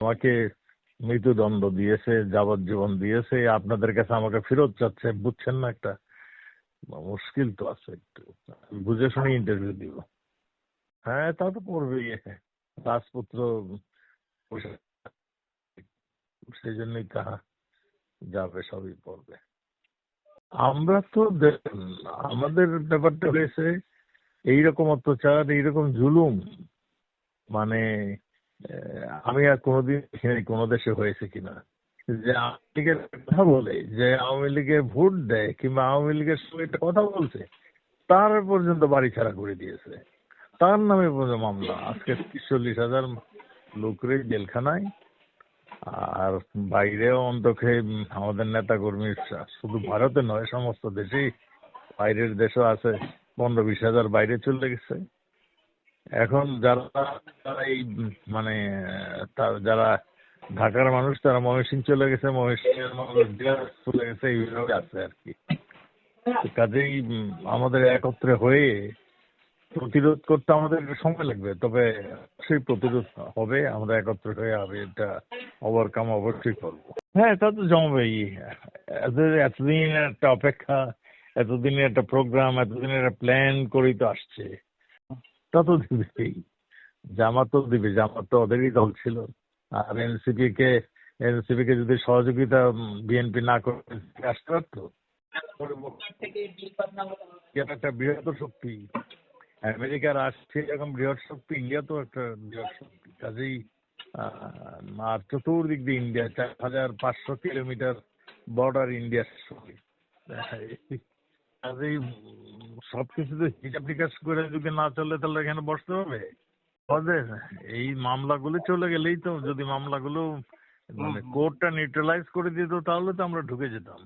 আমাকে মৃত্যুদণ্ড দিয়েছে, যাবজ্জীবন দিয়েছে, আপনাদের কাছে আমাকে ফেরত চাচ্ছে, বুঝছেন না? একটা মুশকিল তো আছে একটু, বুঝে শুনে ইন্টারভিউ দিব। হ্যাঁ, তা তো পড়বেই, রাজপুত্র, সেই জন্যই তাহা যাবে, সবই পড়বে। আমরা তো দেখুন, আমাদের ব্যাপারটা হয়েছে এইরকম অত্যাচার, এইরকম জুলুম, মানে আমি আর কোনোদিন দেখিনি কোনো দেশে হয়েছে কিনা। যে আওয়ামী লীগের কথা বলে, যে আওয়ামী লীগের ভোট দেয় কিংবা আওয়ামী লীগের সঙ্গে একটা কথা বলছে, তার পর্যন্ত বাড়ি ছাড়া করে দিয়েছে, তার নামে পর্যন্ত মামলা। আজকে 40,000 লোকরে জেলখানায়, আর বাইরেও অন্তখে আমাদের নেতা কর্মী, শুধু ভারতে নয় সমস্ত দেশেই, বাইরের দেশও আছে, 15-20 হাজার বাইরে চলে গেছে। এখন যারা যারা এই মানে যারা ঢাকার মানুষ, তারা ময়মনসিংহ চলে গেছে, ময়মনসিংহের মানুষ দিনাজপুর চলে গেছে, এইভাবে আছে আর কি। তো কাজেই আমাদের একত্রে হয়ে প্রতিরোধ করতে আমাদের একটু সময় লাগবে, তবে সেই প্রতিরোধ হবে, আমরা একত্রে হয়ে হবে, এটা ওভারকাম অবশ্যই করবো। হ্যাঁ, তা তো জমবেই। এতদিন একটা অপেক্ষা, এতদিনের একটা প্রোগ্রাম, এতদিনের একটা প্ল্যান করেই তো আসছে, তা তো দিবেই। জামাতও দিবে, জামাত তো ওদেরই দল ছিল। আর এনসিপি কে যদি সহযোগিতা বিএনপি না করে আসতে পারতো, এটা একটা বৃহত্তর শক্তি। আমেরিকা, রাশিয়া এরকম বৃহৎ শক্তি, ইন্ডিয়া তো একটা বৃহৎ শক্তি। কাজেই আর চতুর্দিক দিয়ে ইন্ডিয়া, 4,500 কিলোমিটার বর্ডার ইন্ডিয়ার সঙ্গে। কাজেই সবকিছুতে হিসাব নিকাশ করে যদি না চলে, তাহলে এখানে বসতে হবে ওদের। এই মামলাগুলো চলে গেলেই তো, যদি মামলাগুলো মানে কোর্টটা নিউট্রালাইজ করে দিত, তাহলে তো আমরা ঢুকে যেতাম।